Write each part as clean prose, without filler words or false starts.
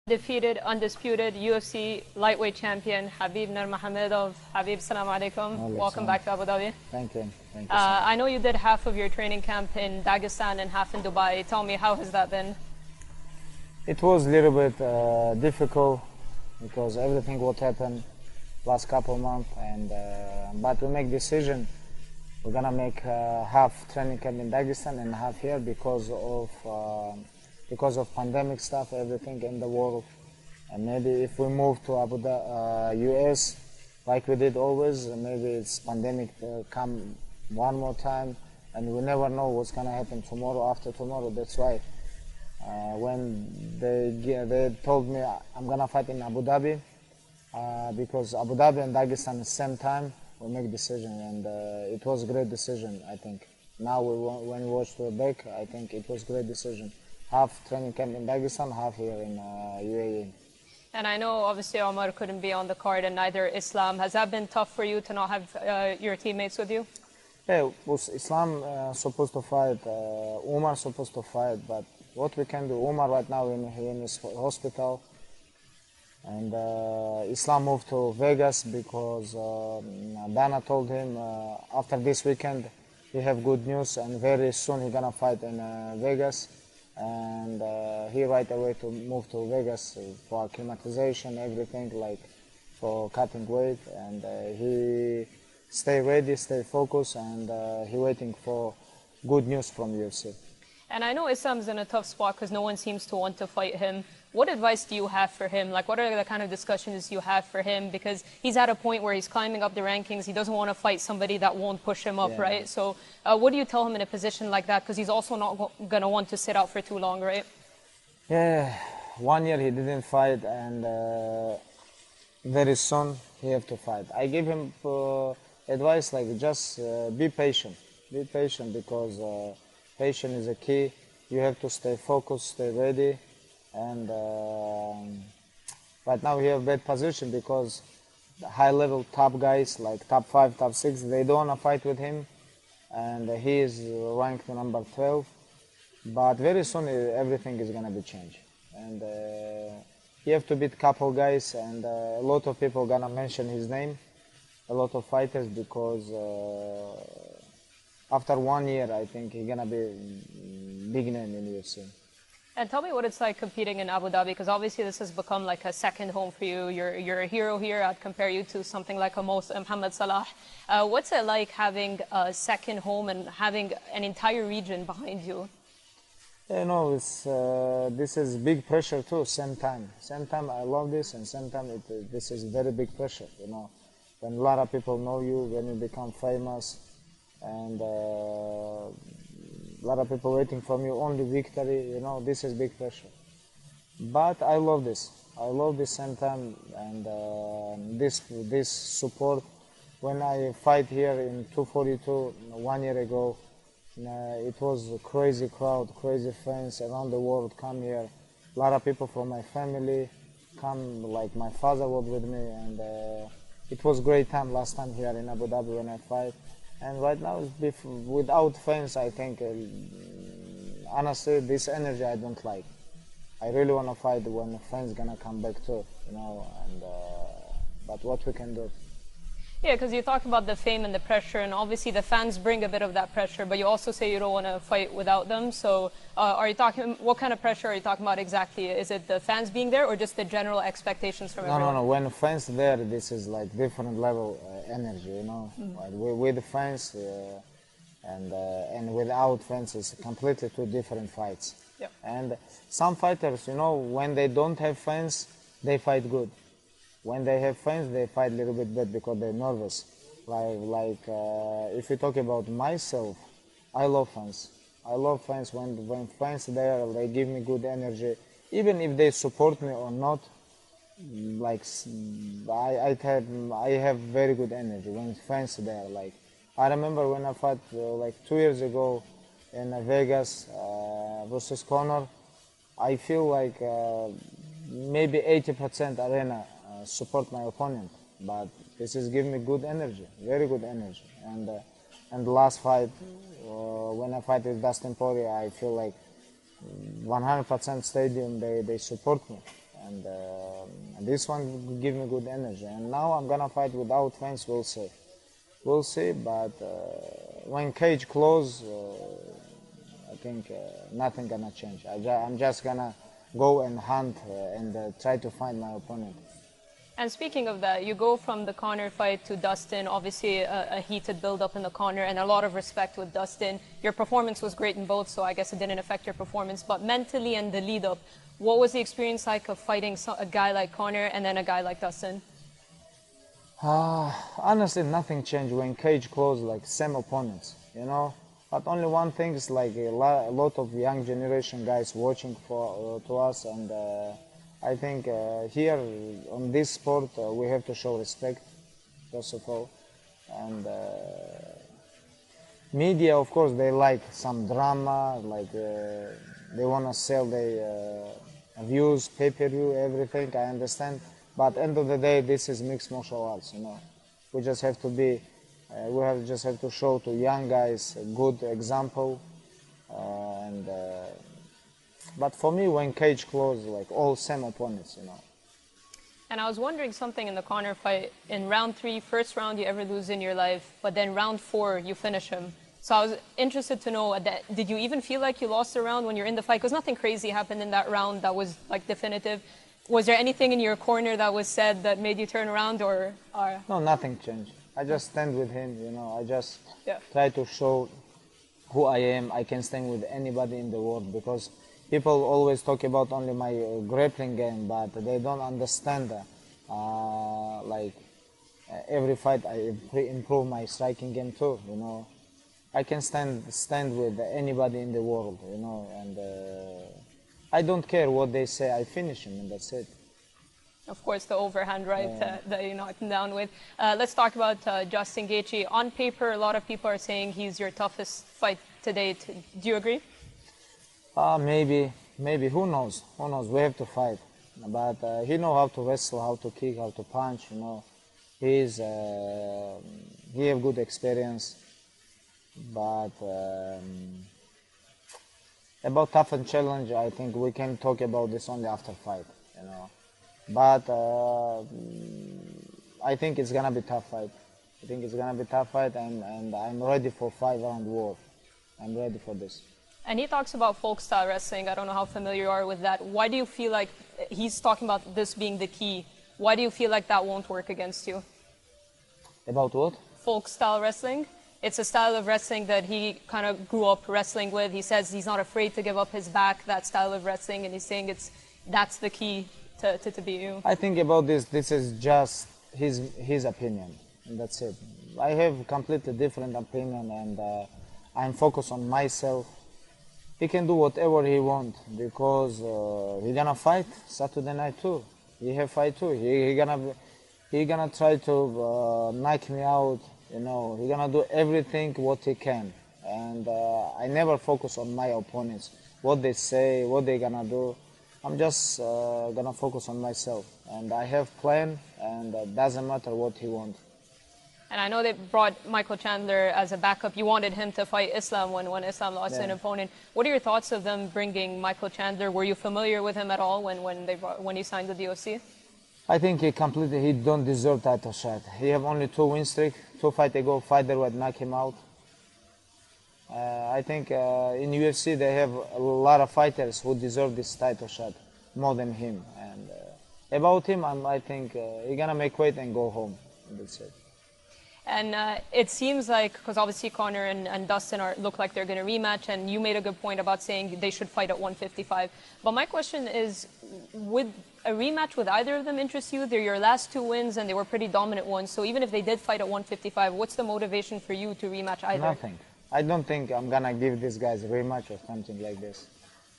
Defeated, undisputed UFC lightweight champion Habib Nurmahmedov. Habib, assalamu alaikum. Welcome back to Abu Dhabi. Thank you. Thank you. I know you did half of your training camp in Dagestan and half in Dubai. Tell me, how has that been? It was a little bit difficult because everything what happened last couple of months, and but we make decision. We're gonna make half training camp in Dagestan and half here because of pandemic stuff, everything in the world. And maybe if we move to US like we did always, maybe it's pandemic come one more time, and we never know what's gonna happen tomorrow, after tomorrow. That's why when they told me I'm gonna fight in Abu Dhabi, because Abu Dhabi and Dagestan at the same time, we make decision, and it was a great decision, I think. Now when we watch back, I think it was a great decision. Half training camp in Dagestan, half here in UAE. And I know obviously Omar couldn't be on the card, and neither Islam. Has that been tough for you to not have your teammates with you? Yeah, was Islam supposed to fight, Omar supposed to fight, but what we can do, Omar right now in his hospital, and Islam moved to Vegas because Dana told him after this weekend he have good news, and very soon he's gonna fight in Vegas. And he right away to move to Vegas for acclimatization, everything, like for cutting weight, and he stay ready, stay focused, and he waiting for good news from UFC. And I know Islam's in a tough spot because no one seems to want to fight him. What advice do you have for him? Like, what are the kind of discussions you have for him? Because he's at a point where he's climbing up the rankings. He doesn't want to fight somebody that won't push him up, right? So what do you tell him in a position like that? Because he's also not going to want to sit out for too long, right? Yeah, 1 year he didn't fight, and very soon he have to fight. I give him advice like just be patient. Be patient, because patience is a key. You have to stay focused, stay ready. And right now we have bad position because the high-level top guys like top 5, top 6, they don't want to fight with him, and he is ranked number 12. But very soon everything is gonna be changed, and he have to beat a couple guys, and a lot of people gonna mention his name, a lot of fighters, because after 1 year I think he's gonna be big name in UFC. And tell me what it's like competing in Abu Dhabi, because obviously this has become like a second home for you. You're a hero here. I'd compare you to something like a Mohammed Salah. What's it like having a second home and having an entire region behind you? You know, this is big pressure too. Same time I love this, and same time this is very big pressure. You know, when a lot of people know you, when you become famous, and a lot of people waiting from you, only victory, you know, this is big pressure. But I love this. I love this same time, and this support. When I fight here in 242 1 year ago, it was a crazy crowd, crazy fans around the world come here. A lot of people from my family come, like my father was with me, and it was great time last time here in Abu Dhabi when I fight. And right now, without fans, I think, honestly, this energy I don't like. I really want to fight when the fans gonna come back too, you know. And but what we can do? Yeah, because you talk about the fame and the pressure, and obviously the fans bring a bit of that pressure, but you also say you don't want to fight without them. So are you talking, what kind of pressure are you talking about exactly? Is it the fans being there, or just the general expectations from everyone? No. When fans there, this is like different level energy, you know. Like with the fans and without fans, it's completely two different fights. Yep. And some fighters, you know, when they don't have fans, they fight good. When they have fans, they fight a little bit bad because they're nervous. Like if you talk about myself, I love fans. I love fans. When fans there, they give me good energy. Even if they support me or not, like I have very good energy when fans there. Like I remember when I fought like 2 years ago in Vegas versus Conor, I feel like maybe 80% arena support my opponent, but this is giving me good energy, very good energy. And the last fight, when I fight with Jastn, I feel like 100% stadium, they support me. and this one will give me good energy. And now I'm gonna fight without fans. We'll see. We'll see. But when cage close, I think nothing gonna change. I'm just gonna go and hunt and try to find my opponent. And speaking of that, you go from the Conor fight to Dustin, obviously a heated build-up in the Conor and a lot of respect with Dustin. Your performance was great in both, so I guess it didn't affect your performance. But mentally and the lead-up, what was the experience like of fighting a guy like Conor and then a guy like Dustin? Honestly, nothing changed. When cage closed, like same opponents, you know. But only one thing is like a lot of young generation guys watching to us, and I think here on this sport we have to show respect, first of all, and media, of course, they like some drama, like they want to sell their views, pay-per-view, everything. I understand, but end of the day, this is mixed martial arts. You know, we just have to be, just have to show to young guys a good example, and. But for me, when cage closed, like all same opponents, you know. And I was wondering something in the Conor fight. In round 3, first round you ever lose in your life, but then round 4 you finish him. So I was interested to know, did you even feel like you lost a round when you're in the fight? Because nothing crazy happened in that round that was like definitive. Was there anything in your corner that was said that made you turn around, or? No, nothing changed. I just stand with him, you know. I just try to show who I am. I can stand with anybody in the world, because people always talk about only my grappling game, but they don't understand every fight I improve my striking game too, you know. I can stand with anybody in the world, you know, and I don't care what they say. I finish him, and that's it. Of course, the overhand right that you knocked him down with. Let's talk about Justin Gaethje. On paper, a lot of people are saying he's your toughest fight to date. Do you agree? Maybe. Who knows? We have to fight. But he knows how to wrestle, how to kick, how to punch. You know, he have good experience. But about tough and challenge, I think we can talk about this only after fight. You know, but I think it's gonna be tough fight. And I'm ready for 5-round war. I'm ready for this. And he talks about folk style wrestling. I don't know how familiar you are with that. Why do you feel like he's talking about this being the key? Why do you feel like that won't work against you? About what? Folk style wrestling. It's a style of wrestling that he kind of grew up wrestling with. He says he's not afraid to give up his back, that style of wrestling, and he's saying that's the key to beat you. I think about this is just his opinion, and that's it. I have completely different opinion, and I'm focused on myself. He can do whatever he wants, because he gonna fight Saturday night too. He have fight too. He gonna try to knock me out. You know, he gonna do everything what he can. And I never focus on my opponents, what they say, what they gonna do. I'm just gonna focus on myself. And I have plan, and it doesn't matter what he wants. And I know they brought Michael Chandler as a backup. You wanted him to fight Islam when Islam lost an opponent. What are your thoughts of them bringing Michael Chandler? Were you familiar with him at all when he signed with the UFC? I think he don't deserve title shot. He have only 2 win streak. 2 fights ago, fighter would knock him out. I think in UFC they have a lot of fighters who deserve this title shot more than him. And about him, I think he's gonna make weight and go home. That's it. And it seems like, because obviously Conor and Dustin look like they're going to rematch, and you made a good point about saying they should fight at 155. But my question is, would a rematch with either of them interest you? They're your last 2 wins, and they were pretty dominant ones. So even if they did fight at 155, what's the motivation for you to rematch either? Nothing. I don't think I'm going to give these guys a rematch or something like this.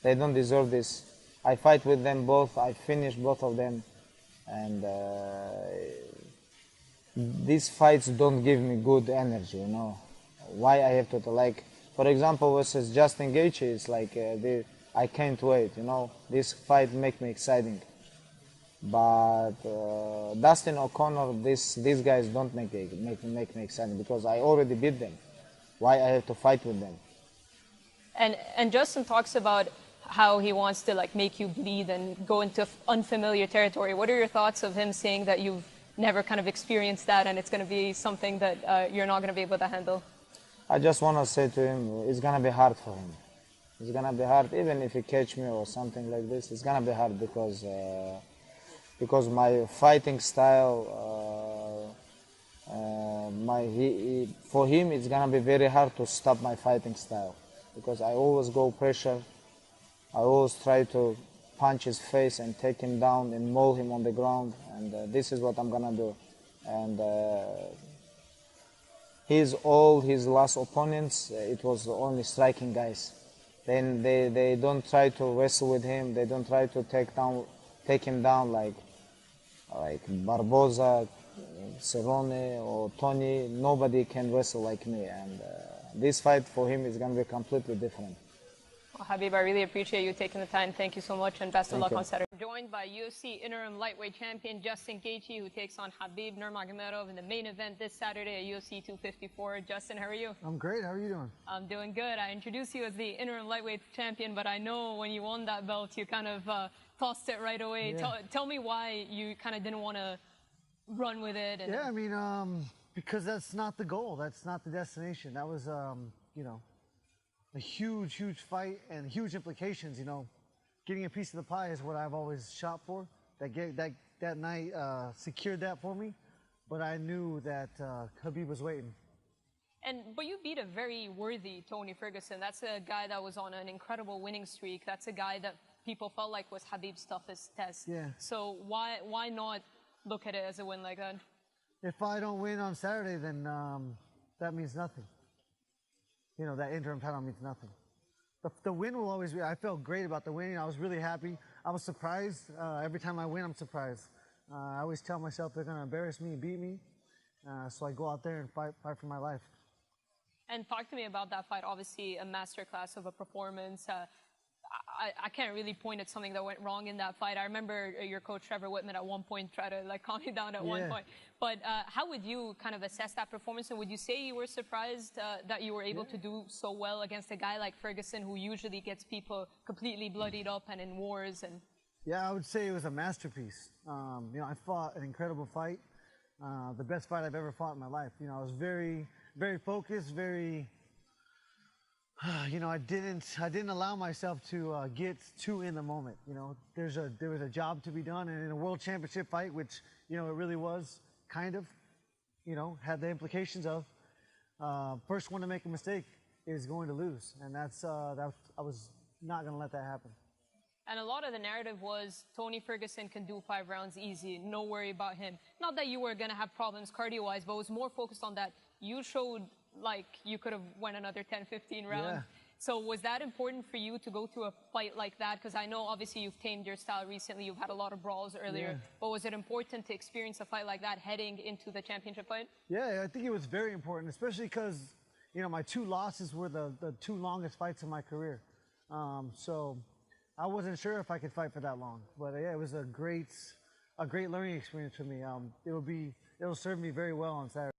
They don't deserve this. I fight with them both. I finish both of them. And these fights don't give me good energy, you know. Why I have to, like, for example, versus Justin Gaethje, it's like I can't wait, you know. This fight make me exciting. But Dustin O'Connor, these guys don't make me exciting, because I already beat them. Why I have to fight with them? And Justin talks about how he wants to like make you bleed and go into unfamiliar territory. What are your thoughts of him saying that you've never kind of experienced that and it's going to be something that you're not going to be able to handle? I just want to say to him, it's going to be hard for him. It's going to be hard, even if he catch me or something like this. It's going to be hard because my fighting style, for him, it's going to be very hard to stop my fighting style because I always go pressure. I always try to punch his face and take him down and maul him on the ground, and this is what I'm going to do. And all his last opponents, it was only striking guys. Then they don't try to wrestle with him. They don't try to take him down like Barboza, Cerrone or Tony. Nobody can wrestle like me, and this fight for him is going to be completely different. Well, Habib, I really appreciate you taking the time. Thank you so much, and best of luck on Saturday. Joined by UFC interim lightweight champion Jاستن, who takes on Habib Nurmagomedov in the main event this Saturday at UFC 254. Jاستن, how are you? I'm great. How are you doing? I'm doing good. I introduced you as the interim lightweight champion, but I know when you won that belt, you kind of tossed it right away. Yeah. Tell me why you kind of didn't want to run with it. And yeah, I mean, because that's not the goal. That's not the destination. That was, you know, a huge fight and huge implications. You know, getting a piece of the pie is what I've always shot for. That night secured that for me, but I knew that Habib was waiting. But you beat a very worthy Tony Ferguson. That's a guy that was on an incredible winning streak. That's a guy that people felt like was Habib's toughest test. Yeah. So why not look at it as a win like that? If I don't win on Saturday, then that means nothing. You know, that interim title means nothing. The win will always be, I felt great about the winning. I was really happy. I was surprised. Every time I win, I'm surprised. I always tell myself they're going to embarrass me and beat me. So I go out there and fight for my life. And talk to me about that fight. Obviously, a masterclass of a performance. I can't really point at something that went wrong in that fight. I remember your coach Trevor Whitman at one point tried to like calm you down at one point. But how would you kind of assess that performance? And would you say you were surprised that you were able to do so well against a guy like Ferguson, who usually gets people completely bloodied up and in wars? And yeah, I would say it was a masterpiece. You know, I fought an incredible fight, the best fight I've ever fought in my life. You know, I was very focused, very. You know, I didn't allow myself to get too in the moment. You know, there was a job to be done, and in a world championship fight, which, you know, it really was kind of, you know, had the implications of first one to make a mistake is going to lose, and I was not going to let that happen. And a lot of the narrative was Tony Ferguson can do 5 rounds easy, no worry about him. Not that you were going to have problems cardio-wise, but it was more focused on that you showed like you could have won another 10, 15 rounds. Yeah. So was that important for you to go through a fight like that? Because I know obviously you've tamed your style recently, you've had a lot of brawls earlier, but was it important to experience a fight like that heading into the championship fight? Yeah, I think it was very important, especially because, you know, my 2 losses were the 2 longest fights of my career. So I wasn't sure if I could fight for that long, but yeah, it was a great learning experience for me. It'll serve me very well on Saturday.